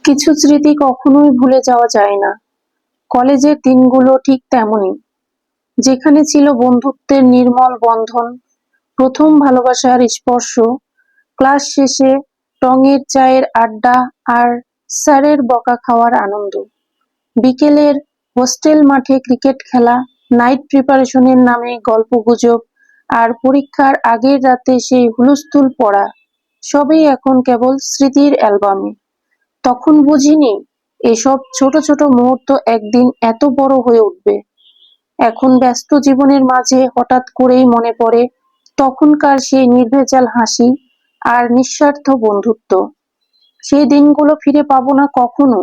কিছু স্মৃতি কখনোই ভুলে যাওয়া যায় না। কলেজের দিনগুলো ঠিক তেমনই, যেখানে ছিল বন্ধুত্বের নির্মল বন্ধন, প্রথম ভালোবাসার স্পর্শ, ক্লাস শেষে রঙের চায়ের আড্ডা আর স্যারের বকা খাওয়ার আনন্দ, বিকেলের হোস্টেল মাঠে ক্রিকেট খেলা, নাইট প্রিপারেশনের নামে গল্পগুজব আর পরীক্ষার আগের রাতে সেই হুলস্থুল পড়া, সবই এখন কেবল স্মৃতির অ্যালবামে। তখন বুঝিনি এসব ছোট ছোট মুহূর্ত একদিন এত বড় হয়ে উঠবে। এখন ব্যস্ত জীবনের মাঝে হঠাৎ করেই মনে পড়ে তখনকার সেই নির্ভেজাল হাসি আর নিঃস্বার্থ বন্ধুত্ব। সেই দিনগুলো ফিরে পাবো না কখনো,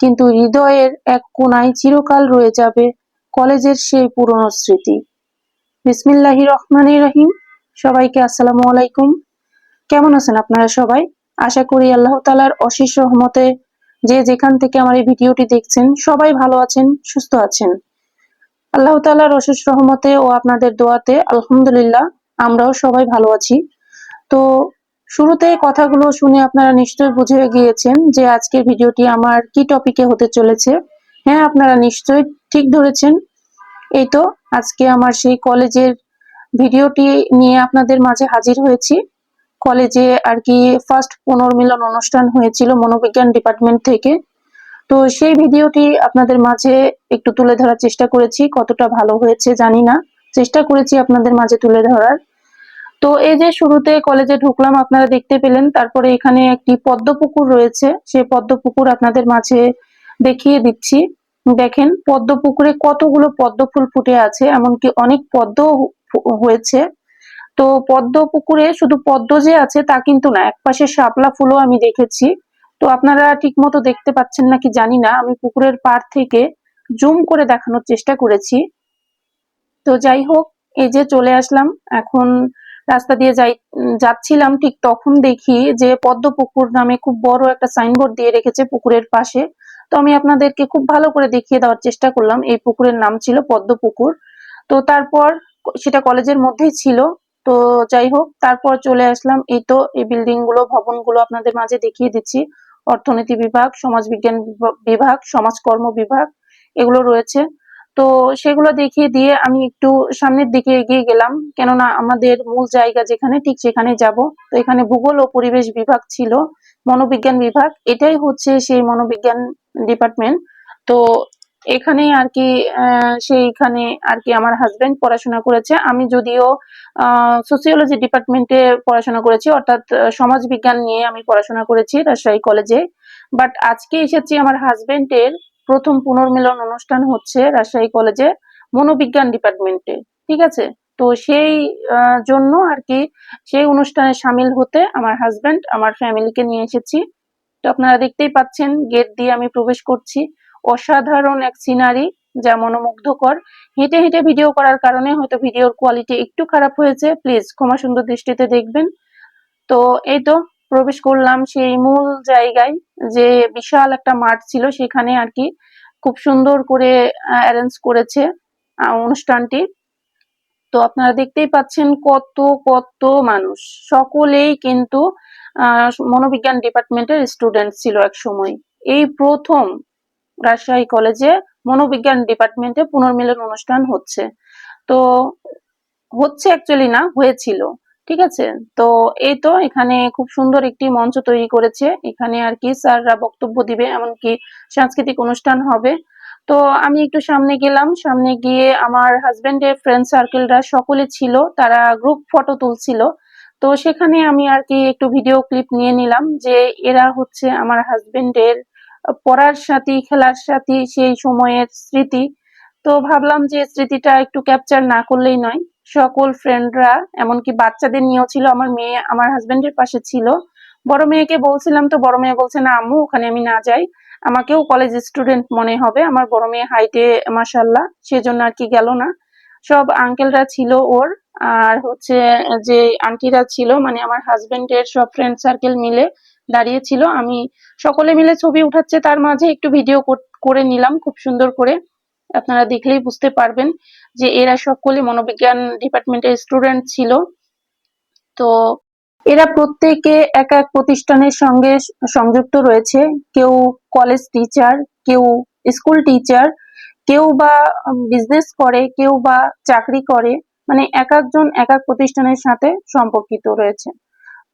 কিন্তু হৃদয়ের এক কোণায় চিরকাল রয়ে যাবে কলেজের সেই পুরনো স্মৃতি। বিসমিল্লাহির রহমানির রহিম। সবাইকে আসসালামু আলাইকুম। কেমন আছেন আপনারা সবাই? আশা করি আল্লাহ তাআলার অশেষ রহমতে যে যেখান থেকে আমার এই ভিডিওটি দেখছেন সবাই ভালো আছেন, সুস্থ আছেন। আল্লাহ তাআলার অশেষ রহমতে ও আপনাদের দোয়াতে আলহামদুলিল্লাহ আমরাও সবাই ভালো আছি। তো শুরুতে কথাগুলো শুনে আপনারা নিশ্চয়ই বুঝে গিয়েছেন যে আজকের ভিডিওটি আমার কি টপিকে হতে চলেছে। হ্যাঁ, আপনারা নিশ্চয়ই ঠিক ধরেছেন। এই তো আজকে আমার সেই কলেজের ভিডিওটি নিয়ে আপনাদের মাঝে হাজির হয়েছি। কলেজে আর কি ফার্স্ট পুনর্মিলন অনুষ্ঠান হয়েছিল মনোবিজ্ঞান ডিপার্টমেন্ট থেকে। তো সেই ভিডিওটি আপনাদের মাঝে একটু তুলে ধরার চেষ্টা করেছি, কতটা ভালো হয়েছে জানি না, চেষ্টা করেছি আপনাদের মাঝে তুলে ধরার। তো এই যে শুরুতে কলেজে ঢুকলাম, আপনারা দেখতে পেলেন, তারপরে এখানে একটি পদ্ম পুকুর রয়েছে, সেই পদ্ম পুকুর আপনাদের মাঝে দেখিয়ে দিচ্ছি। দেখেন পদ্ম পুকুরে কতগুলো পদ্ম ফুল ফুটে আছে, এমনকি অনেক পদ্ম হয়েছে। তো পদ্ম পুকুরে শুধু পদ্ম যে আছে তা কিন্তু না, একপাশে শাপলা ফুলও আমি দেখেছি। তো আপনারা ঠিক মতো দেখতে পাচ্ছেন নাকি জানি না, আমি পুকুরের পাড় থেকে জুম করে দেখানোর চেষ্টা করেছি। তো যাই হোক, এই যে চলে আসলাম এখন, রাস্তা দিয়ে যাচ্ছিলাম, ঠিক তখন দেখি যে পদ্ম পুকুর নামে খুব বড় একটা সাইনবোর্ড দিয়ে রেখেছে পুকুরের পাশে। তো আমি আপনাদেরকে খুব ভালো করে দেখিয়ে দেওয়ার চেষ্টা করলাম, এই পুকুরের নাম ছিল পদ্ম পুকুর। তো তারপর সেটা কলেজের মধ্যেই ছিল। তো যাই হোক, তারপর চলে আসলাম, এই তো এই বিল্ডিং গুলো, ভবন গুলো আপনাদের মাঝে দেখিয়ে দিচ্ছি। অর্থনীতি বিভাগ, সমাজবিজ্ঞান বিভাগ, সমাজকর্ম বিভাগ, এগুলো রয়েছে। তো সেগুলো দেখিয়ে দিয়ে আমি একটু সামনের দিকে এগিয়ে গেলাম, কেননা আমাদের মূল জায়গা যেখানে ঠিক সেখানে যাব। তো এখানে ভূগোল ও পরিবেশ বিভাগ ছিল, মনোবিজ্ঞান বিভাগ, এটাই হচ্ছে সেই মনোবিজ্ঞান ডিপার্টমেন্ট। তো এখানে আর কি সেইখানে আর কি আমার হাজবেন্ড পড়াশোনা করেছে। আমি যদিও সোসিওলজি ডিপার্টমেন্টে পড়াশোনা করেছি, অর্থাৎ সমাজ বিজ্ঞান নিয়ে আমি পড়াশোনা করেছি রাজশাহী কলেজে। বাট আজকে এসেছি আমার হাজবেন্ডের প্রথম পুনর্মিলন অনুষ্ঠান হচ্ছে রাজশাহী কলেজে মনোবিজ্ঞান ডিপার্টমেন্টে, ঠিক আছে। তো সেই জন্য আর কি সেই অনুষ্ঠানে সামিল হতে আমার হাজবেন্ড আমার ফ্যামিলিকে নিয়ে এসেছি। তো আপনারা দেখতেই পাচ্ছেন গেট দিয়ে আমি প্রবেশ করছি। অসাধারণ এক সিনারি, যা মনোমুগ্ধকর। হেঁটে হেঁটে ভিডিও করার কারণে হয়তো ভিডিওর কোয়ালিটি একটু খারাপ হয়েছে, প্লিজ ক্ষমা সুন্দর দৃষ্টিতে দেখবেন। তো এই তো প্রবেশ করলাম সেই মূল জায়গায়, যে বিশাল একটা মাঠ ছিল সেখানে আর কি খুব সুন্দর করে অ্যারেঞ্জ করেছে অনুষ্ঠানটি। তো আপনারা দেখতেই পাচ্ছেন কত কত মানুষ, সকলেই কিন্তু মনোবিজ্ঞান ডিপার্টমেন্টের স্টুডেন্ট ছিল এক সময়। এই প্রথম রাজশাহী কলেজে মনোবিজ্ঞান ডিপার্টমেন্টে পুনর্মিলন অনুষ্ঠান হচ্ছে। তো হচ্ছে অ্যাকচুয়ালি না, হয়েছিল, ঠিক আছে। তো এই তো এখানে খুব সুন্দর একটি মঞ্চ তৈরি করেছে, এখানে আর কি স্যাররা বক্তব্য দিবে, এমনকি সাংস্কৃতিক অনুষ্ঠান হবে। তো আমি একটু সামনে গেলাম, সামনে গিয়ে আমার হাজবেন্ডের ফ্রেন্ড সার্কেলরা সকলে ছিল, তারা গ্রুপ ফটো তুলছিল। তো সেখানে আমি আর কি একটু ভিডিও ক্লিপ নিয়ে নিলাম, যে এরা হচ্ছে আমার হাজবেন্ডের পড়ার সাথী, খেলার সাথী, সেই সময়ের স্মৃতি। তো ভাবলাম যে স্মৃতিটা একটু ক্যাপচার না করলেই নয়। সকল ফ্রেন্ডরা, এমনকি বাচ্চাদের নিয়েও ছিল, আমার মেয়ে আমার হাজবেন্ডের পাশে ছিল। বড় মেয়েকে বলছিলাম, তো বড় মেয়ে বলছে না আম্মু ওখানে আমি না যাই, আমাকেও কলেজ স্টুডেন্ট মনে হবে। আমার বড় মেয়ে হাইটে মাশাআল্লাহ, সেজন্য আর কি গেল না। সব আঙ্কেলরা ছিল ওর, আর হচ্ছে যে আন্টিরা ছিল, মানে আমার হাজবেন্ডের সব ফ্রেন্ড সার্কেল মিলে দাঁড়িয়ে ছিল। আমি সকলে মিলে ছবি উঠাচ্ছে, তার মাঝে একটু ভিডিও করে নিলাম খুব সুন্দর করে। আপনারা দেখলেই বুঝতে পারবেন যে এরা সকলে মনোবিজ্ঞান ডিপার্টমেন্টের স্টুডেন্ট ছিল। তো এরা প্রত্যেকে এক এক প্রতিষ্ঠানের সঙ্গে সংযুক্ত রয়েছে। কেউ কলেজ টিচার, কেউ স্কুল টিচার, কেউ বা বিজনেস করে, কেউ বা চাকরি করে, মানে এক একজন এক এক প্রতিষ্ঠানের সাথে সম্পর্কিত রয়েছে।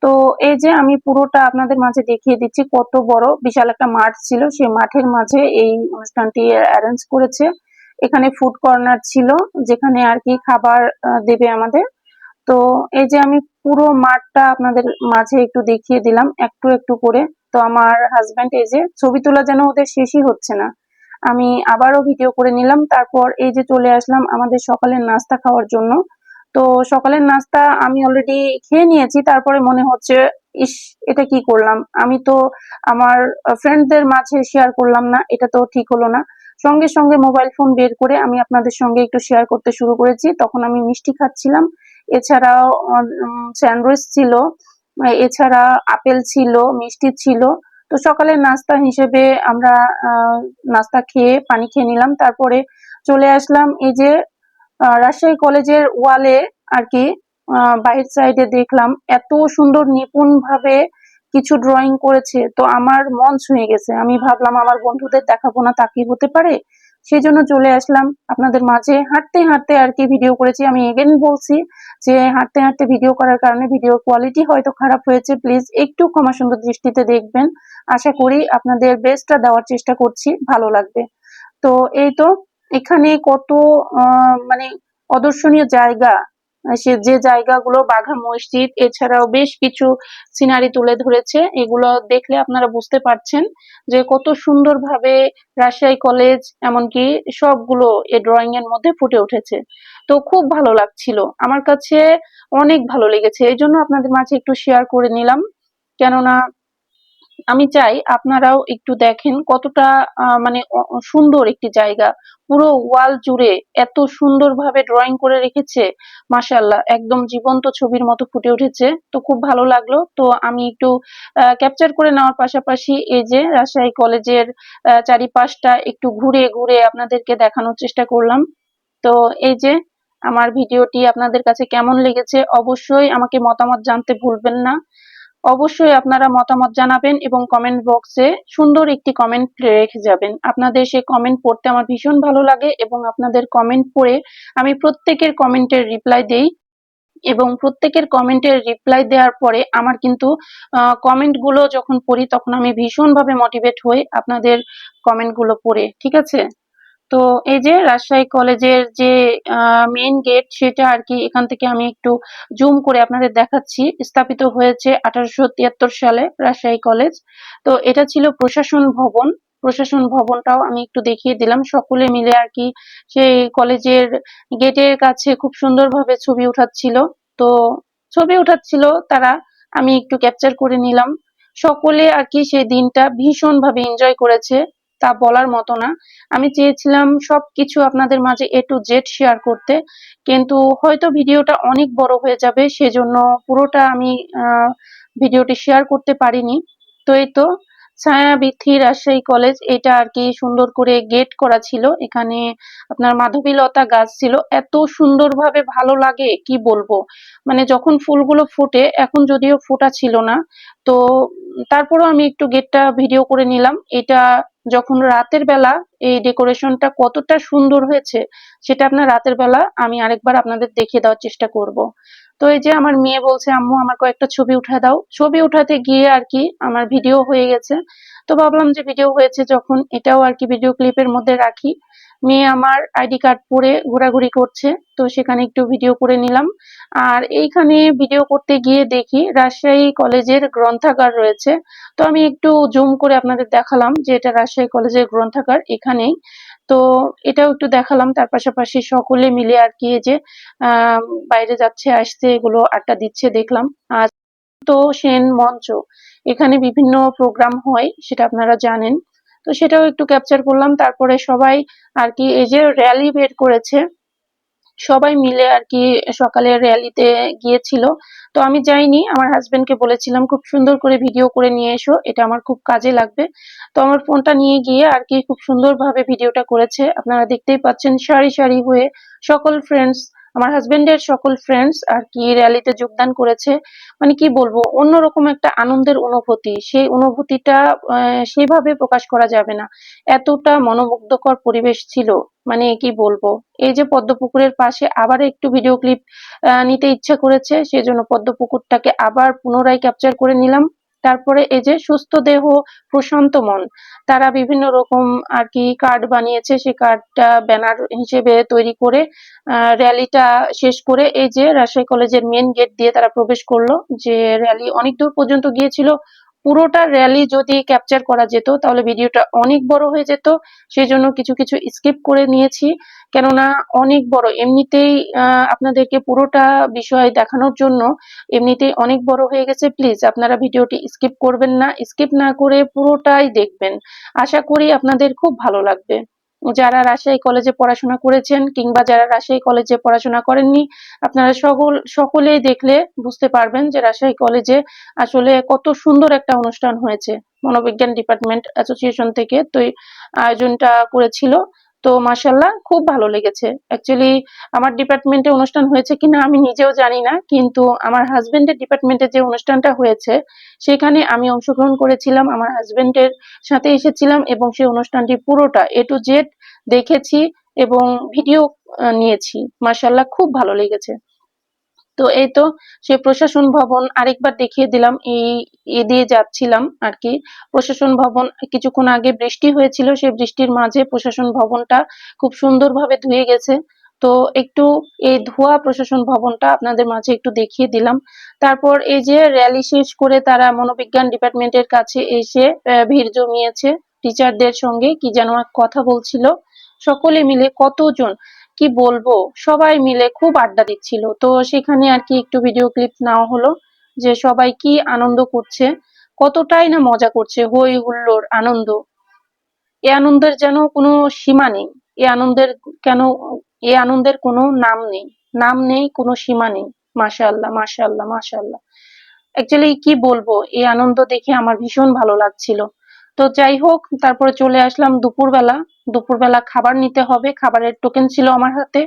তো এই যে আমি পুরোটা আপনাদের মাঝে দেখিয়ে দিচ্ছি, কত বড় বিশাল একটা মাঠ ছিল, সেই মাঠের মাঝে এই অনুষ্ঠানটি অ্যারেঞ্জ করেছে। এখানে ফুড কর্নার ছিল, যেখানে আর কি খাবার দেবে আমাদের। তো এই যে আমি পুরো মাঠটা আপনাদের মাঝে একটু দেখিয়ে দিলাম একটু একটু করে। তো আমার হাজবেন্ড এই যে ছবি তোলা যেন ওদের শেষই হচ্ছে না, আমি আবারও ভিডিও করে নিলাম। তারপর এই যে চলে আসলাম আমাদের সকালের নাস্তা খাওয়ার জন্য। তো সকালের নাস্তা আমি অলরেডি খেয়ে নিয়েছি, তারপরে মনে হচ্ছে ইস, এটা কি করলাম, আমি তো আমার ফ্রেন্ডদের মাঝে শেয়ার করলাম না, এটা তো ঠিক হলো না। সঙ্গে সঙ্গে মোবাইল ফোন বের করে আমি আপনাদের সঙ্গে একটু শেয়ার করতে শুরু করেছি। তখন আমি মিষ্টি খাচ্ছিলাম, এছাড়াও স্যান্ডউইচ ছিল, এছাড়া আপেল ছিল, মিষ্টি ছিল। তো সকালের নাস্তা হিসেবে আমরা নাস্তা খেয়ে পানি খেয়ে নিলাম। তারপরে চলে আসলাম এই যে রাজশাহী কলেজের ওয়ালে আর কি। বাহির সাইডে দেখলাম এত সুন্দর নিপুণ ভাবে কিছু ড্রয়িং করেছে, তো আমার মন ছুঁয়ে গেছে। আমি ভাবলাম আমার বন্ধুদের দেখাবো না, তা কি হতে পারে। সেই জন্য চলে আসলাম আপনাদের মাঝে, হাঁটতে হাঁটতে আর কি ভিডিও করেছি। আমি এগেন বলছি যে হাঁটতে হাঁটতে ভিডিও করার কারণে ভিডিও কোয়ালিটি হয়তো খারাপ হয়েছে, প্লিজ একটু ক্ষমা সুন্দর দৃষ্টিতে দেখবেন। আশা করি আপনাদের বেস্টটা দেওয়ার চেষ্টা করছি, ভালো লাগবে। তো এই তো এখানে কত মানে অদর্শনীয় জায়গা, সে যে জায়গাগুলো বাঘা মসজিদ, এছাড়াও বেশ কিছু সিনারি তুলে ধরেছে। এগুলো দেখলে আপনারা বুঝতে পারছেন যে কত সুন্দরভাবে রাজশাহী কলেজ এমনকি সবগুলো এই ড্রয়িং এর মধ্যে ফুটে উঠেছে। তো খুব ভালো লাগছিল, আমার কাছে অনেক ভালো লেগেছে, এই জন্য আপনাদের মাঝে একটু শেয়ার করে নিলাম। কেননা আমি চাই আপনারাও একটু দেখেন কতটা মানে সুন্দর একটি জায়গা। পুরো ওয়াল জুড়ে এত সুন্দরভাবে ড্রয়িং করে রেখেছে, মাশাআল্লাহ, একদম জীবন্ত ছবির মতো ফুটে উঠেছে। তো খুব ভালো লাগলো। তো আমি একটু ক্যাপচার করে নেওয়ার পাশাপাশি এই যে রাজশাহী কলেজের চারিপাশটা একটু ঘুরে ঘুরে আপনাদেরকে দেখানোর চেষ্টা করলাম। তো এই যে আমার ভিডিওটি আপনাদের কাছে কেমন লেগেছে অবশ্যই আমাকে মতামত জানতে ভুলবেন না। অবশ্যই আপনারা মতামত জানাবেন এবং কমেন্ট বক্সে সুন্দর একটি কমেন্ট রেখে যাবেন। আপনাদের সেই কমেন্ট পড়তে আমার ভীষণ ভালো লাগে এবং আপনাদের কমেন্ট পড়ে আমি প্রত্যেকের কমেন্টের রিপ্লাই দেই এবং প্রত্যেকের কমেন্টের রিপ্লাই দেওয়ার পরে আমার কিন্তু কমেন্ট গুলো যখন পড়ি তখন আমি ভীষণভাবে মোটিভেট হই আপনাদের কমেন্ট গুলো পড়ে। ঠিক আছে? তো এই যে রাজশাহী কলেজের যে মেইন গেট, সেটা আর কি এখান থেকে আমি একটু জুম করে আপনাদের দেখাচ্ছি। স্থাপিত হয়েছে 1873 সালে রাজশাহী কলেজ। তো এটা ছিল প্রশাসন ভবন। প্রশাসন ভবনটাও আমি একটু দেখিয়ে দিলাম। সকলে মিলে আর কি সেই কলেজের গেটের কাছে খুব সুন্দরভাবে ছবি উঠাচ্ছিল। তো ছবি উঠাচ্ছিল তারা, আমি একটু ক্যাপচার করে নিলাম। সকলে আর কি সেই দিনটা ভীষণভাবে এনজয় করেছে, তা বলার মতো না। আমি চেয়েছিলাম সবকিছু আপনাদের মাঝে এ টু জেড শেয়ার করতে, কিন্তু হয়তো ভিডিওটা অনেক বড় হয়ে যাবে, সেজন্য পুরোটা আমি ভিডিওটি শেয়ার করতে পারিনি। তো এই তো ছায়াবীথি রাজশাহী কলেজ, এটা আর কি সুন্দর করে গেট করা ছিল। এখানে আপনার মাধবীলতা গাছ ছিল, এত সুন্দরভাবে ভালো লাগে কি বলবো। মানে যখন ফুলগুলো ফোটে, এখন যদিও ফোটা ছিল না, তো তারপরও আমি একটু গেটটা ভিডিও করে নিলাম। এটা যখন রাতের বেলা এই ডেকোরেশনটা কতটা সুন্দর হয়েছে সেটা আপনার রাতের বেলা আমি আরেকবার আপনাদের দেখিয়ে দেওয়ার চেষ্টা করব। তো এই যে আমার মেয়ে বলছে আম্মু আমার কয়েকটা ছবি উঠায় দাও, ছবি উঠাতে গিয়ে আর কি আমার ভিডিও হয়ে গেছে। তো ভাবলাম যে ভিডিও হয়েছে যখন, এটাও আর কি ভিডিও ক্লিপের মধ্যে রাখি। মেয়ে আমার আইডি কার্ড পরে ঘোরাঘুরি করছে, তো সেখানে একটু ভিডিও করে নিলাম। আর এইখানে ভিডিও করতে গিয়ে দেখি রাজশাহী কলেজের গ্রন্থাগার রয়েছে। তো আমি একটু জুম করে আপনাদের দেখালাম যে এটা রাজশাহী কলেজের গ্রন্থাগার এখানেই। তো এটাও একটু দেখালাম, তার পাশাপাশি সকলে মিলে আর কি এই যে আহ বাইরে যাচ্ছে আসছে এগুলো আড্ডা দিচ্ছে দেখলাম। আর তো সেন মঞ্চ, এখানে বিভিন্ন প্রোগ্রাম হয় সেটা আপনারা জানেন। তো সেটাও একটু ক্যাপচার করলাম। তারপরে সবাই আর কি এই যে র্যালি বের করেছে, সবাই মিলে আর কি সকালে র্যালিতে গিয়েছিল। তো আমি যাইনি, আমার হাজবেন্ডকে বলেছিলাম খুব সুন্দর করে ভিডিও করে নিয়ে এসো, এটা আমার খুব কাজে লাগবে। তো আমার ফোনটা নিয়ে গিয়ে আর কি খুব সুন্দরভাবে ভিডিওটা করেছে। আপনারা দেখতেই পাচ্ছেন সারি সারি হয়ে সকল ফ্রেন্ডস আমার হাজবেন্ডের সকল ফ্রেন্ডস আর কি র্যালিতে যোগদান করেছে। মানে কি বলবো, অন্যরকম একটা আনন্দের অনুভূতি, সেই অনুভূতিটা সেভাবে প্রকাশ করা যাবে না, এতটা মনোমুগ্ধকর পরিবেশ ছিল। মানে কি বলবো, এই যে পদ্মপুকুরের পাশে আবার একটু ভিডিও ক্লিপ নিতে ইচ্ছা করেছে, সেজন্য পদ্মপুকুরটাকে আবার পুনরায় ক্যাপচার করে নিলাম। তারপরে এই যে সুস্থ দেহ প্রশান্ত মন, তারা বিভিন্ন রকম আর কি কার্ড বানিয়েছে, সেই কার্ডটা ব্যানার হিসেবে তৈরি করে র্যালিটা শেষ করে এই যে রাজশাহী কলেজের মেন গেট দিয়ে তারা প্রবেশ করলো। যে র্যালি অনেক দূর পর্যন্ত গিয়েছিল, পুরোটা র্যালি যদি ক্যাপচার করা যেত তাহলে ভিডিওটা অনেক বড় হয়ে যেত, সেই জন্য কিছু কিছু স্কিপ করে নিয়েছি। কেননা অনেক বড়, এমনিতেই আপনাদেরকে পুরোটা বিষয় দেখানোর জন্য এমনিতেই অনেক বড় হয়ে গেছে। প্লিজ আপনারা ভিডিওটি স্কিপ করবেন না, স্কিপ না করে পুরোটাই দেখবেন, আশা করি আপনাদের খুব ভালো লাগবে। যারা রাজশাহী কলেজে পড়াশোনা করেছেন কিংবা যারা রাজশাহী কলেজে পড়াশোনা করেননি, আপনারা সকলেই দেখলে বুঝতে পারবেন যে রাজশাহী কলেজে আসলে কত সুন্দর একটা অনুষ্ঠান হয়েছে। মনোবিজ্ঞান ডিপার্টমেন্ট অ্যাসোসিয়েশন থেকে তো আয়োজনটা করেছিল। তো মাশাল্লাহ খুব ভালো লেগেছে। অ্যাকচুয়ালি আমার ডিপার্টমেন্টে অনুষ্ঠান হয়েছে কিনা আমি নিজেও জানি না, কিন্তু আমার হাজবেন্ডের ডিপার্টমেন্টে যে অনুষ্ঠানটা হয়েছে সেখানে আমি অংশগ্রহণ করেছিলাম, আমার হাজবেন্ডের সাথে এসেছিলাম এবং সেই অনুষ্ঠানটি পুরোটা এ টু জেড দেখেছি এবং ভিডিও নিয়েছি। মাশাল্লাহ খুব ভালো লেগেছে। তো এই তো সেই প্রশাসন ভবন আরেকবার দেখিয়ে দিলাম, এই দিয়ে যাচ্ছিলাম আর কি। প্রশাসন ভবন কিছুক্ষণ আগে বৃষ্টি হয়েছিল, সেই বৃষ্টির মাঝে প্রশাসন ভবনটা খুব সুন্দরভাবে ধুয়ে গেছে। তো একটু এই ধোয়া প্রশাসন ভবনটা আপনাদের মাঝে একটু দেখিয়ে দিলাম। তারপর এই যে র্যালি শেষ করে তারা মনোবিজ্ঞান ডিপার্টমেন্টের কাছে এসে ভিড় জমিয়েছে, টিচারদের সঙ্গে কি যেন এক কথা বলছিল। সকলে মিলে কতজন, কি বলবো, সবাই মিলে খুব আড্ডা দিচ্ছিল। তো সেখানে আর কি একটু ভিডিও ক্লিপ নেওয়া হলো যে সবাই কি আনন্দ করছে, কতটাই না মজা করছে, হই হুল্লোড় আনন্দ। এ আনন্দের যেন কোনো সীমা নেই, এ আনন্দের কেন, এ আনন্দের কোনো নাম নেই, নাম নেই, কোনো সীমা নেই। মাশাআল্লাহ মাশাআল্লাহ মাশাআল্লাহ। অ্যাকচুয়ালি কি বলবো, এই আনন্দ দেখে আমার ভীষণ ভালো লাগছিল। তো যাই হোক, তারপরে চলে আসলাম দুপুরবেলা। দুপুরবেলা খাবার নিতে হবে, খাবারের টোকেন ছিল আমার হাতে।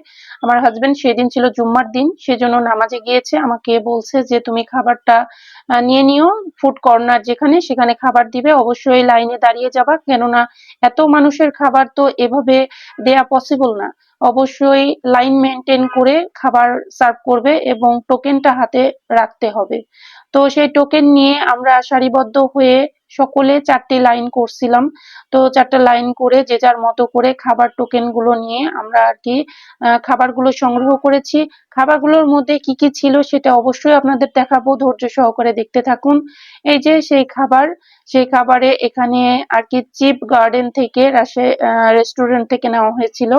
আমার হাজবেন্ড সেদিন ছিল জুম্মার দিন, সেজন্য নামাজে গিয়েছে, আমাকে বলছে যে তুমি খাবারটা নিয়ে নিও, ফুড কর্নার যেখানে সেখানে খাবার দিবে, অবশ্যই লাইনে দাঁড়িয়ে যাবা, কেননা এত মানুষের খাবার তো এভাবে দেয়া পসিবল না। অবশ্যই লাইন মেনটেন করে খাবার সার্ভ করবে এবং টোকেনটা হাতে রাখতে হবে। তো সেই টোকেন নিয়ে আমরা সারিবদ্ধ হয়ে সকলে 4টি লাইন করছিলাম। তো 4টা লাইন করে যে যার মতো করে খাবার টোকেন গুলো নিয়ে আমরা আর কি খাবারগুলো সংগ্রহ করেছি। খাবারগুলোর মধ্যে কি কি ছিল সেটা অবশ্যই আপনাদের দেখাবো, ধৈর্য সহকারে দেখতে থাকুন। এই যে সেই খাবার, সেই খাবারে এখানে আর কি চিপ গার্ডেন থেকে রেস্টুরেন্ট থেকে নেওয়া হয়েছিল।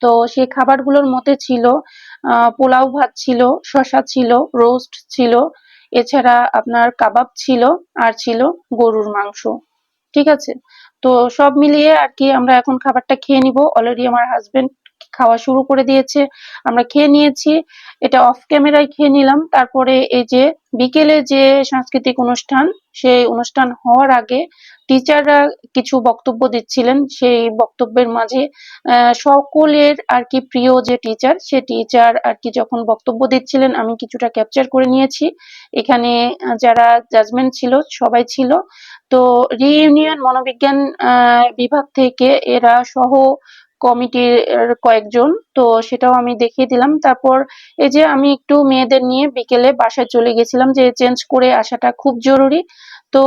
তো সেই খাবারগুলোর মধ্যে ছিল পোলাও ভাত ছিল, শসা ছিল, রোস্ট ছিল, এছাড়া আপনার কাবাব ছিল, আর ছিল গরুর মাংস। ঠিক আছে? তো সব মিলিয়ে আর কি আমরা এখন খাবারটা খেয়ে নিব। অলরেডি আমার হাজবেন্ড খাওয়া শুরু করে দিয়েছে, আমরা খেয়ে নিয়েছি। এটা অফ ক্যামেরায় খেয়ে নিলাম। তারপরে এই যে বিকেলে যে সাংস্কৃতিক অনুষ্ঠান, সেই অনুষ্ঠান হওয়ার আগে টিচাররা কিছু বক্তব্য দিচ্ছিলেন। সেই বক্তব্যের মাঝে সকলের আর কি প্রিয় যে টিচার, সে টিচার আর কি যখন বক্তব্য দিচ্ছিলেন আমি কিছুটা ক্যাপচার করে নিয়েছি। এখানে যারা জাজমেন্ট ছিল সবাই ছিল। তো রিইউনিয়ন মনোবিজ্ঞান বিভাগ থেকে এরা সহ কমিটির কয়েকজন, তো সেটাও আমি দেখিয়ে দিলাম। তারপর এই যে আমি একটু মেয়েদের নিয়ে বিকেলে বাসায় চলে গেছিলাম, যে চেঞ্জ করে আসাটা খুব জরুরি। তো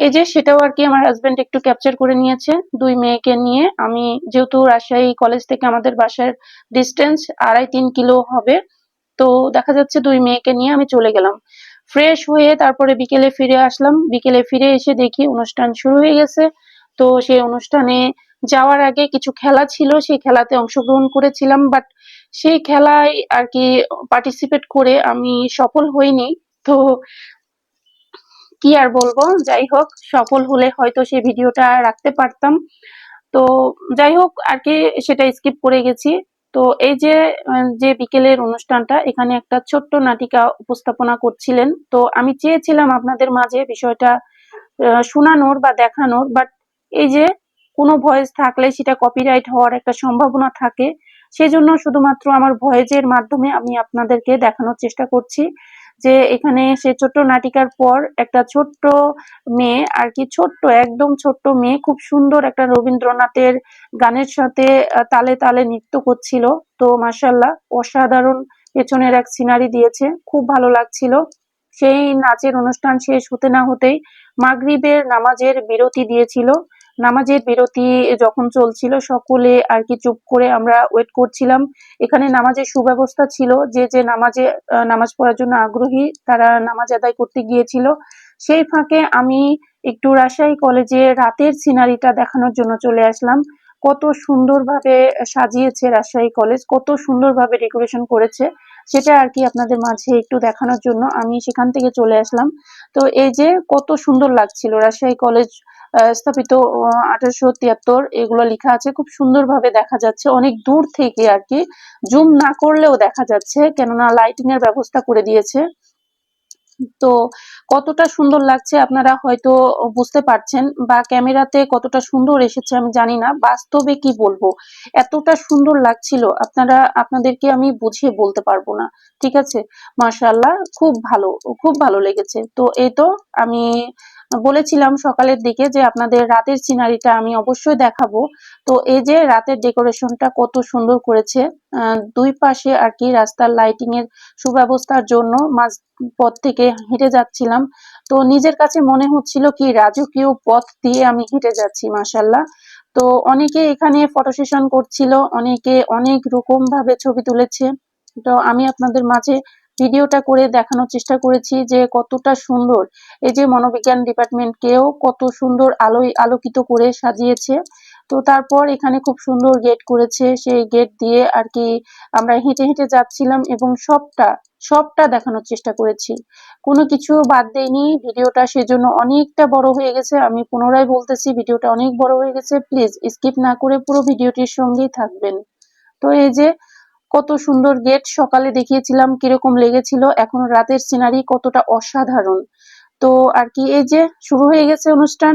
এই যে সেটাও আর কি আমার হাজবেন্ড একটু ক্যাপচার করে নিয়েছে। 2 মেয়েকে নিয়ে আমি, যেহেতু রাজশাহী কলেজ থেকে আমাদের বাসার ডিস্টেন্স 2.5-3 কিলো হবে, তো দেখা যাচ্ছে 2 মেয়েকে নিয়ে আমি চলে গেলাম। ফ্রেশ হয়ে তারপরে বিকেলে ফিরে আসলাম। বিকেলে ফিরে এসে দেখি অনুষ্ঠান শুরু হয়ে গেছে। তো সেই অনুষ্ঠানে যাওয়ার আগে কিছু খেলা ছিল, সেই খেলাতে অংশগ্রহণ করেছিলাম, বাট সেই খেলায় আর কি পার্টিসিপেট করে আমি সফল হইনি। তো কি আর বলবো, যাই হোক, সফল হলে হয়তো সেই ভিডিওটা রাখতে পারতাম। তো যাই হোক আর কি, সেটা স্কিপ করে গেছি। তো এই যে যে বিকেলের অনুষ্ঠানটা, এখানে একটা ছোট্ট নাটিকা উপস্থাপনা করছিলেন। তো আমি চেয়েছিলাম আপনাদের মাঝে বিষয়টা শোনানোর বা দেখানোর, বাট এই যে কোনো ভয়েস থাকলে সেটা কপিরাইট হওয়ার একটা সম্ভাবনা থাকে, সেজন্য শুধুমাত্র আমার ভয়েজের মাধ্যমে আমি আপনাদেরকে দেখানোর চেষ্টা করছি যে এখানে সে ছোট্ট নাটিকার পর একটা ছোট্ট মেয়ে আর কি, ছোট্ট একদম ছোট্ট মেয়ে খুব সুন্দর একটা রবীন্দ্রনাথের গানের সাথে তালে তালে নৃত্য করছিল। তো মাশাআল্লাহ অসাধারণ পেছনের এক সিনারি দিয়েছে, খুব ভালো লাগছিল। সেই নাচের অনুষ্ঠান শেষ হতে না হতেই মাগরিবের নামাজের বিরতি দিয়েছিল। নামাজের বিরতি যখন চলছিল সকলে আর কি চুপ করে আমরা ওয়েট করছিলাম। এখানে নামাজের সুব্যবস্থা ছিল, যে নামাজ পড়ার জন্য আগ্রহী তারা নামাজ আদায় করতে গিয়েছিল। সেই ফাঁকে আমি একটু রাজশাহী কলেজে রাতের সিনারিটা দেখানোর জন্য চলে আসলাম। কত সুন্দরভাবে সাজিয়েছে রাজশাহী কলেজ, কত সুন্দরভাবে ডেকোরেশন করেছে সেটা আর কি আপনাদের মাঝে একটু দেখানোর জন্য আমি সেখান থেকে চলে আসলাম। তো এই যে কত সুন্দর লাগছিল রাজশাহী কলেজ স্থাপিত 1873 এগুলো লেখা আছে, খুব সুন্দরভাবে দেখা যাচ্ছে অনেক দূর থেকে আর কি, জুম না করলেও দেখা যাচ্ছে কেননা লাইটিং এর ব্যবস্থা করে দিয়েছে। তো কতটা সুন্দর লাগছে আপনারা হয়তো বুঝতে পারছেন, বা ক্যামেরাতে কতটা সুন্দর এসেছে আমি জানি না, বাস্তবে কি বলবো, এতটা সুন্দর লাগছিল আপনাদেরকে আমি বুঝিয়ে বলতে পারবো না। ঠিক আছে, মাশাআল্লাহ খুব ভালো লেগেছে। তো এই তো আমি বলেছিলাম সকালের দিকে যে আপনাদের রাতের সিনারিটা আমি অবশ্যই দেখাবো। তো এই যে রাতের ডেকোরেশনটা কত সুন্দর করেছে, দুই পাশে আর কি রাস্তার লাইটিং এর সুব্যবস্থার জন্য মাঝ পথ থেকে হেঁটে যাচ্ছিলাম। তো নিজের কাছে মনে হচ্ছিল কি রাজকীয় পথ দিয়ে আমি হেঁটে যাচ্ছি, মাশাআল্লাহ। তো অনেকে এখানে ফটো সেশন করছিল, অনেকে অনেক রকম ভাবে ছবি তুলেছে। তো আমি আপনাদের মাঝে ভিডিওটা করে দেখানোর চেষ্টা করেছি যে কতটা সুন্দর। এই যে মনোবিজ্ঞান ডিপার্টমেন্টকেও কত সুন্দর আলোয় আলোকিত করে সাজিয়েছে। তো তারপর এখানে খুব সুন্দর গেট করেছে, সেই গেট দিয়ে আর কি আমরা হেঁটে হেঁটে যাচ্ছিলাম এবং সবটা দেখানোর চেষ্টা করেছি, কোনো কিছু বাদ দেইনি। ভিডিওটা সেজন্য অনেকটা বড় হয়ে গেছে, আমি পুনরায় বলতেছি ভিডিওটা অনেক বড় হয়ে গেছে, প্লিজ স্কিপ না করে পুরো ভিডিওটির সঙ্গেই থাকবেন। তো এই যে কত সুন্দর গেট, সকালে দেখিয়েছিলাম কিরকম লেগেছিল, এখন রাতের সিনারি কতটা অসাধারণ। তো আর কি এই যে শুরু হয়ে গেছে অনুষ্ঠান,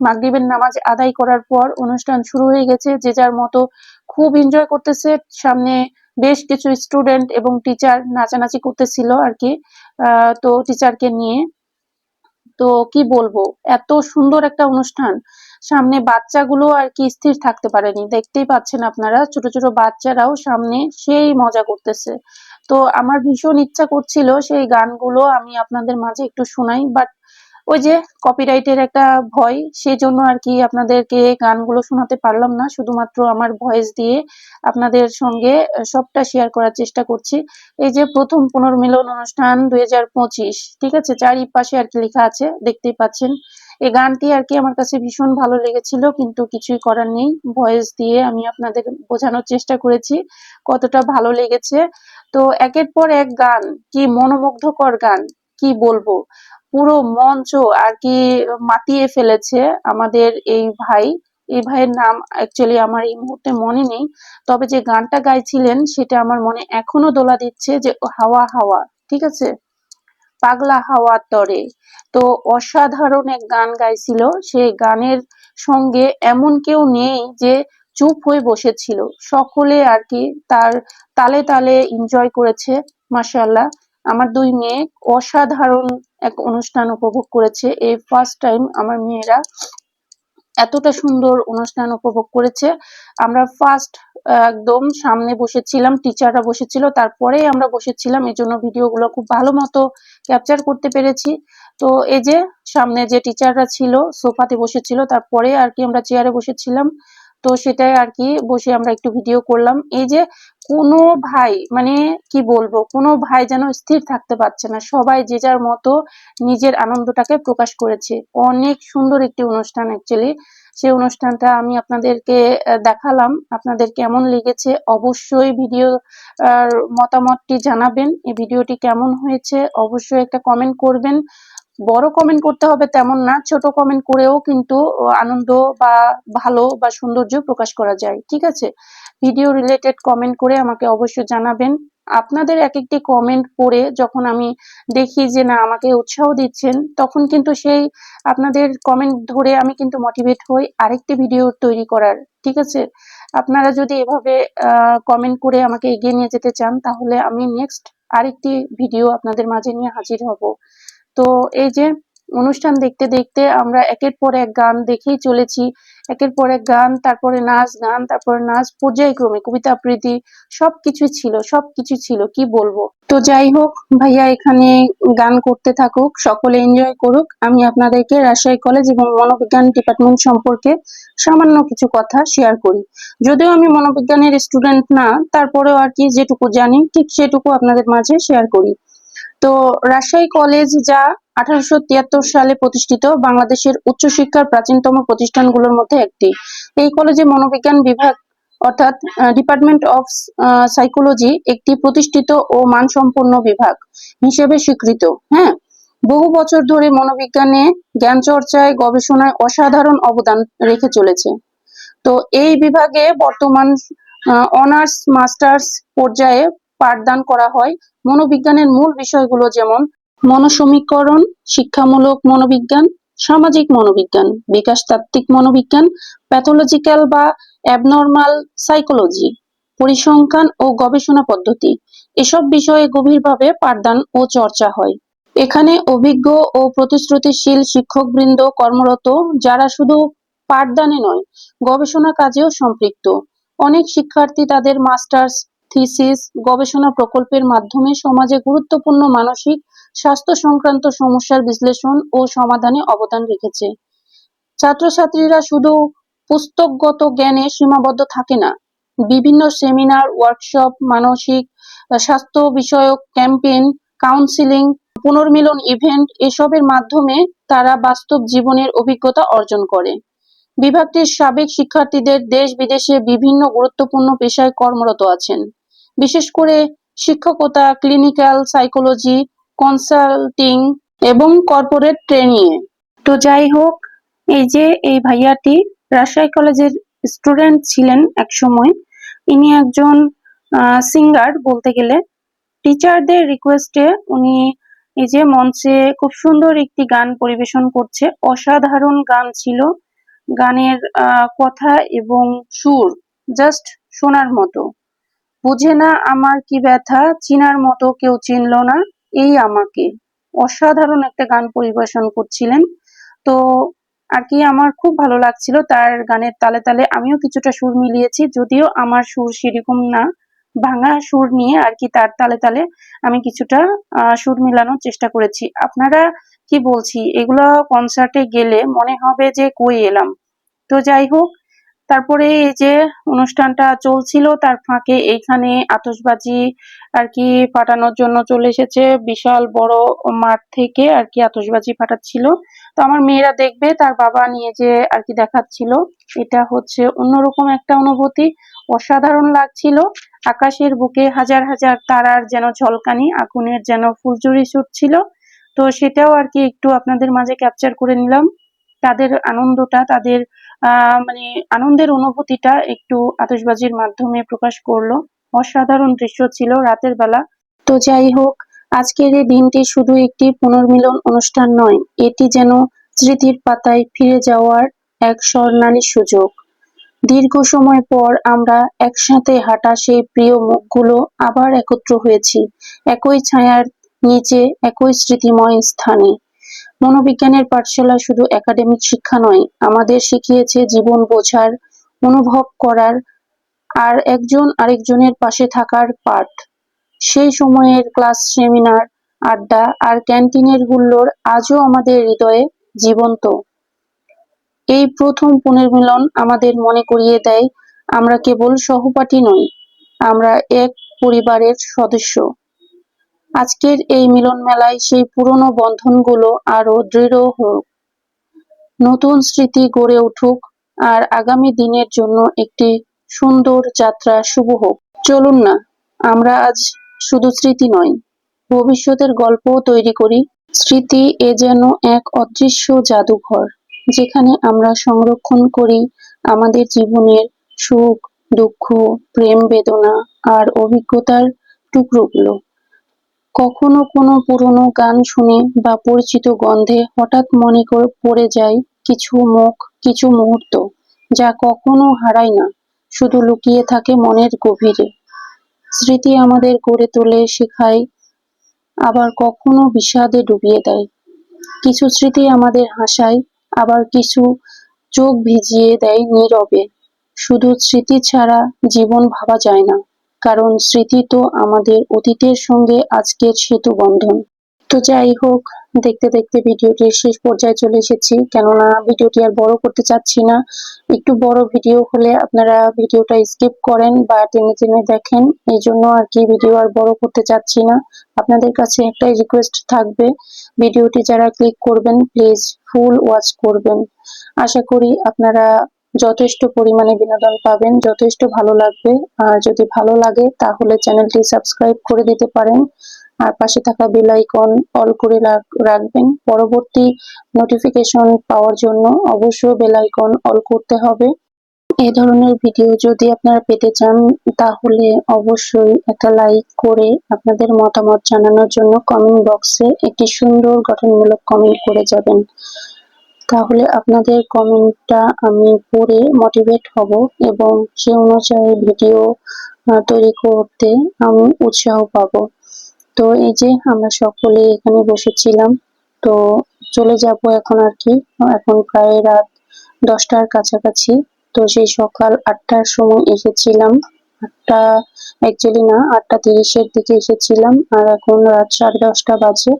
মাগরিবের নামাজ আদায় করার পর অনুষ্ঠান শুরু হয়ে গেছে, যে যার মতো খুব এনজয় করতেছে। সামনে বেশ কিছু স্টুডেন্ট এবং টিচার নাচানাচি করতেছিল আর কি, তো টিচারকে নিয়ে। তো কি বলবো, এত সুন্দর একটা অনুষ্ঠান, সামনে বাচ্চাগুলো আর কি স্থির থাকতে পারেনি, দেখতেই পাচ্ছেন আপনারা ছোট ছোট বাচ্চারাও সামনে সেই মজা করতেছে। তো আমার ভীষণ ইচ্ছা করছিল সেই গানগুলো আমি আপনাদের মাঝে একটু শোনাই, বাট ওই যে কপিরাইটের একটা ভয়, সেজন্য আর কি আপনাদেরকে গানগুলো শোনাতে পারলাম না, শুধুমাত্র আমার ভয়েস দিয়ে আপনাদের সঙ্গে সবটা শেয়ার করার চেষ্টা করছি। এই যে প্রথম পুনর্মিলন অনুষ্ঠান 2025, ঠিক আছে, চারিপাশে আর কি লেখা আছে দেখতেই পাচ্ছেন। এই গানটি আর কি আমার কাছে ভীষণ ভালো লেগেছিল, কিন্তু কিছুই করার নেই, ভয়েস দিয়ে আমি আপনাদের বোঝানোর চেষ্টা করেছি কতটা ভালো লেগেছে। তো একের পর এক গান, কি মনোমুগ্ধকর গান, কি বলবো, পুরো মঞ্চ আর কি মাতিয়ে ফেলেছে আমাদের এই ভাইয়ের নাম অ্যাকচুয়ালি আমার এই মুহূর্তে মনে নেই, তবে যে গানটা গাইছিলেন সেটা আমার মনে এখনো দোলা দিচ্ছে, যে হাওয়া হাওয়া, ঠিক আছে, পাগলা হাওয়া তরে। তো অসাধারণ এক গান গাইছিল, সেই গানের সঙ্গে এমন কেউ নেই যে চুপ হয়ে বসেছিল, সকলে আর কি তার তালে তালে এনজয় করেছে। মাশাআল্লাহ, আমার দুই মেয়ে অসাধারণ এক অনুষ্ঠান উপভোগ করেছে, এই ফার্স্ট টাইম আমার মেয়েরা এতটা সুন্দর অনুষ্ঠান উপভোগ করেছে। আমরা ফার্স্ট একদম সামনে বসেছিলাম, টিচাররা বসেছিল, তারপরে আমরা বসেছিলাম, এই জন্য ভিডিওগুলো খুব ভালো মতো ক্যাপচার করতে পেরেছি। তো এই যে সামনে যে টিচাররা ছিল সোফাতে বসেছিল, তারপরে আর কি আমরা চেয়ারে বসেছিলাম। তো সেটাই আর কি বসে আমরা একটু ভিডিও করলাম। এই যে কোনো ভাই, মানে কি বলবো, কোনো ভাই যেন স্থির থাকতে পারছে না, সবাই যে যার মতো নিজের আনন্দটাকে প্রকাশ করেছে। অনেক সুন্দর একটি অনুষ্ঠান অ্যাকচুয়ালি, সেই অনুষ্ঠানটা আমি আপনাদেরকে দেখালাম, আপনাদের কেমন লেগেছে অবশ্যই ভিডিও মতামতটি জানাবেন, এই ভিডিওটি কেমন হয়েছে অবশ্যই একটা কমেন্ট করবেন। বড় কমেন্ট করতে হবে তেমন না, ছোট কমেন্ট করেও কিন্তু আনন্দ বা ভালো বা সৌন্দর্য প্রকাশ করা যায়, ঠিক আছে। ভিডিও রিলেটেড কমেন্ট করে আমাকে অবশ্যই জানাবেন। আপনাদের এক একটি কমেন্ট পড়ে যখন আমি দেখি যে না আমাকে উৎসাহ দিচ্ছেন, তখন কিন্তু সেই আপনাদের কমেন্ট ধরে আমি কিন্তু মোটিভেট হই আরেকটি ভিডিও তৈরি করার। ঠিক আছে, আপনারা যদি এভাবে কমেন্ট করে আমাকে এগিয়ে নিয়ে যেতে চান, তাহলে আমি নেক্সট আরেকটি ভিডিও আপনাদের মাঝে নিয়ে হাজির হব। তো এই যে অনুষ্ঠান দেখতে দেখতে আমরা একের পর এক গান দেখেই চলেছি, একের পর এক গান, তারপরে নাচ গান, তারপরে নাচ, পর্যায়ক্রমে কবিতা আবৃত্তি, সবকিছু ছিল কি বলবো। তো যাই হোক, ভাইয়া এখানে গান করতে থাকুক, সকলে এনজয় করুক। আমি আপনাদেরকে রাজশাহী কলেজ এবং মনোবিজ্ঞান ডিপার্টমেন্ট সম্পর্কে সামান্য কিছু কথা শেয়ার করি। যদিও আমি মনোবিজ্ঞানের স্টুডেন্ট না, তারপরেও আর কি যেটুকু জানি ঠিক সেটুকু আপনাদের মাঝে শেয়ার করি। তো রাজশাহী কলেজ, যা 1873 সালে প্রতিষ্ঠিত, বাংলাদেশের উচ্চশিক্ষার প্রাচীনতম প্রতিষ্ঠানগুলোর মধ্যে একটি। এই কলেজে মনোবিজ্ঞান বিভাগ অর্থাৎ ডিপার্টমেন্ট অফ সাইকোলজি একটি প্রতিষ্ঠিত ও মানসম্পন্ন বিভাগ হিসেবে স্বীকৃত। হ্যাঁ, বহু বছর ধরে মনোবিজ্ঞানে জ্ঞান চর্চায়, গবেষণায় অসাধারণ অবদান রেখে চলেছে। তো এই বিভাগে বর্তমান অনার্স মাস্টার্স পর্যায়ে পাঠদান করা হয়। মনোবিজ্ঞানের মূল বিষয়গুলো যেমন মনোসমীকরণ, শিক্ষামূলক মনোবিজ্ঞান, সামাজিক মনোবিজ্ঞান, বিকাশতাত্ত্বিক মনোবিজ্ঞান, প্যাথোলজিক্যাল বা অ্যাবনর্মাল সাইকোলজি, পরিসংখ্যান ও গবেষণা পদ্ধতি, এসব বিষয়ে গভীরভাবে পাঠদান ও চর্চা হয়। এখানে অভিজ্ঞ ও প্রতিশ্রুতিশীল শিক্ষকবৃন্দ কর্মরত, যারা শুধু পাঠদানে নয়, গবেষণা কাজেও সম্পৃক্ত। অনেক শিক্ষার্থী তাদের মাস্টার্স থিসিস, গবেষণা প্রকল্পের মাধ্যমে সমাজে গুরুত্বপূর্ণ মানসিক স্বাস্থ্য সংক্রান্ত সমস্যার বিশ্লেষণ ও সমাধানে অবদান রেখেছে। ছাত্রছাত্রীরা শুধু পুস্তকগত জ্ঞানে সীমাবদ্ধ থাকে না, বিভিন্ন সেমিনার, ওয়ার্কশপ, মানসিক স্বাস্থ্য বিষয়ক ক্যাম্পেইন, কাউন্সিলিং, পুনর্মিলন ইভেন্ট, এসবের মাধ্যমে তারা বাস্তব জীবনের অভিজ্ঞতা অর্জন করে। বিভাগটির সাবেক শিক্ষার্থীদের দেশ বিদেশে বিভিন্ন গুরুত্বপূর্ণ পেশায় কর্মরত আছেন, বিশেষ করে শিক্ষকতা, ক্লিনিক্যাল সাইকোলজি, কনসাল্টিং এবং কর্পোরেট ট্রেনিংয়ে। তো যাই হোক, এই যে এই ভাইয়াটি রাজশাহী কলেজের স্টুডেন্ট ছিলেন এক সময়। ইনি একজন সিঙ্গার বলতে গেলে। টিচারদের রিকোয়েস্টে উনি এই যে মঞ্চে খুব সুন্দর একটি গান পরিবেশন করছে। অসাধারণ গান ছিল। গানের কথা এবং সুর জাস্ট শোনার মতো। বুঝে না আমার কি ব্যথা, চিনার মতো কেউ চিনল না এই আমাকে। অসাধারণ একটা গান পরিবেশন করছিলেন। তো আর কি আমার খুব ভালো লাগছিল তার গানের তালে তালে আমিও কিছুটা সুর মিলিয়েছি, যদিও আমার সুর সেরকম না, ভাঙা সুর নিয়ে আর কি তার তালে তালে আমি কিছুটা সুর মিলানোর চেষ্টা করেছি। আপনারা কি বলছি, এগুলো কনসার্টে গেলে মনে হবে যে কই এলাম। তো যাই হোক, তারপরে এই যে অনুষ্ঠানটা চলছিল তার ফাঁকে এইখানে আতশবাজি আর কি ফাটানোর জন্য চলে এসেছে, বিশাল বড় মাঠ থেকে আর কি আতশবাজি ফাটাচ্ছিল। তো আমার মেয়েরা দেখবে, তার বাবা নিয়ে যে আর কি দেখাচ্ছিল। এটা হচ্ছে অন্যরকম একটা অনুভূতি, অসাধারণ লাগছিল। আকাশের বুকে হাজার হাজার তারার যেন ঝলকানি, আগুনের যেন ফুলঝুরি ছুটছিল। তো সেটাও আর কি একটু আপনাদের মাঝে ক্যাপচার করে নিলাম। তাদের আনন্দটা, তাদের মানে আনন্দের অনুভূতিটা একটু আতশবাজির মাধ্যমে প্রকাশ করলো। অসাধারণ দৃশ্য ছিল রাতের বেলা। তো যাই হোক, আজকের এই দিনটি শুধু একটি পুনর্মিলন অনুষ্ঠান নয়, এটি যেন স্মৃতির পাতায় ফিরে যাওয়ার এক স্বর্ণালী সুযোগ। দীর্ঘ সময় পর আমরা একসাথে হাঁটা সেই প্রিয় মুখগুলো আবার একত্র হয়েছি, একই ছায়ার নিচে, একই স্মৃতিময় স্থানে। মনোবিজ্ঞানের পাঠশালা শুধু একাডেমিক শিক্ষা নয়, আমাদের শিখিয়েছে জীবন বোঝার, অনুভব করার আর একজন আরেকজনের পাশে থাকার পাঠ। সেই সময়ের ক্লাস, সেমিনার, আড্ডা আর ক্যান্টিনের হুল্লোড় আজও আমাদের হৃদয়ে জীবন্ত। এই প্রথম পুনর্মিলন আমাদের মনে করিয়ে দেয় আমরা কেবল সহপাঠী নই, আমরা এক পরিবারের সদস্য। আজকের এই মিলন মেলায় সেই পুরনো বন্ধনগুলো আরো দৃঢ় হোক, নতুন স্মৃতি গড়ে উঠুক আর আগামী দিনের জন্য একটি সুন্দর যাত্রা শুভ হোক। চলুন না আমরা আজ শুধু স্মৃতি নয়, ভবিষ্যতের গল্পও তৈরি করি। স্মৃতি এ যেন এক অদৃশ্য জাদুঘর, যেখানে আমরা সংরক্ষণ করি আমাদের জীবনের সুখ, দুঃখ, প্রেম, বেদনা আর অভিজ্ঞতার টুকরোগুলো। কখনো কোনো পুরোনো গান শুনে বা পরিচিত গন্ধে হঠাৎ মনে পড়ে যায় কিছু মুখ, কিছু মুহূর্ত, যা কখনো হারায় না, শুধু লুকিয়ে থাকে মনের গভীরে। স্মৃতি আমাদের গড়ে তোলে, শেখায়, আবার কখনো বিষাদে ডুবিয়ে দেয়। কিছু স্মৃতি আমাদের হাসায়, আবার কিছু চোখ ভিজিয়ে দেয় নীরবে। শুধু স্মৃতি ছাড়া জীবন ভাবা যায় না, কারণ স্মৃতি তো আমাদের অতীতের সঙ্গে আজকের সেতু বন্ধন। তো যাই হোক, দেখতে দেখতে ভিডিওটির শেষ পর্যায়ে চলে এসেছি, কেননা ভিডিওটি আর বড় করতে চাচ্ছি না। একটু বড় ভিডিও হলে আপনারা ভিডিওটা স্কিপ করেন বা টেনে টেনে দেখেন, এই জন্য আর কি ভিডিও আর বড় করতে চাচ্ছি না। আপনাদের কাছে একটাই রিকোয়েস্ট থাকবে, ভিডিওটি যারা ক্লিক করবেন প্লিজ ফুল ওয়াচ করবেন। আশা করি আপনারা যথেষ্ট পরিমাণে বিনোদন পাবেন, যথেষ্ট ভালো লাগবে। আর যদি ভালো লাগে তাহলে চ্যানেলটি সাবস্ক্রাইব করে দিতে পারেন, আর পাশে থাকা বেল আইকন অল করে রাখবেন। পরবর্তী নোটিফিকেশন পাওয়ার জন্য অবশ্যই বেল আইকন অল করতে হবে। এই ধরনের ভিডিও যদি আপনারা পেতে চান তাহলে অবশ্যই একটা লাইক করে আপনাদের মতামত জানানোর জন্য কমেন্ট বক্সে একটি সুন্দর গঠনমূলক কমেন্ট করে যাবেন। তাহলে আপনাদের কমেন্টটা আমি পড়ে মোটিভেট হব এবং সে অনুযায়ী ভিডিও তৈরি করতে আমি উৎসাহ পাবো। তো এই যে আমরা সকলে এখানে বসেছিলাম, তো চলে যাব এখন আর কি। এখন প্রায় রাত 10টার কাছাকাছি। তো সেই সকাল 8টার সময় এসেছিলাম, 8টা অ্যাকচুয়ালি না, 8টা 30-এর দিকে এসেছিলাম, আর এখন রাত 10:30 বাজে।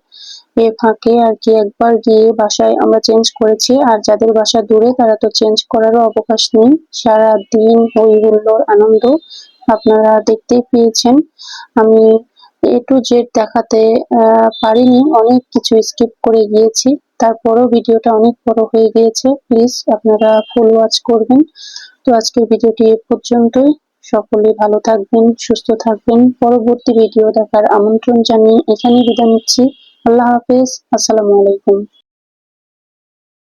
এ ফাঁকে আর কি একবার গিয়ে বাসায় আমরা চেঞ্জ করেছি, আর যাদের বাসা দূরে তারা তো চেঞ্জ করারও অবকাশ নেই। সারা দিন হই হুল্লোড় আনন্দ আপনারা দেখতেই পেয়েছেন। আমি A to Z দেখাতে পারিনি, অনেক কিছু স্কিপ করে গিয়েছি, তারপরও ভিডিওটা অনেক বড় হয়ে গিয়েছে। প্লিজ আপনারা ফুল ওয়াচ করবেন। তো আজকের ভিডিওটি এ পর্যন্তই। সকলে ভালো থাকবেন, সুস্থ থাকবেন। পরবর্তী ভিডিও দেখার আমন্ত্রণ জানিয়ে এখানেই বিদায় নিচ্ছি। আল্লাহ হাফেজ, আসসালামু আলাইকুম।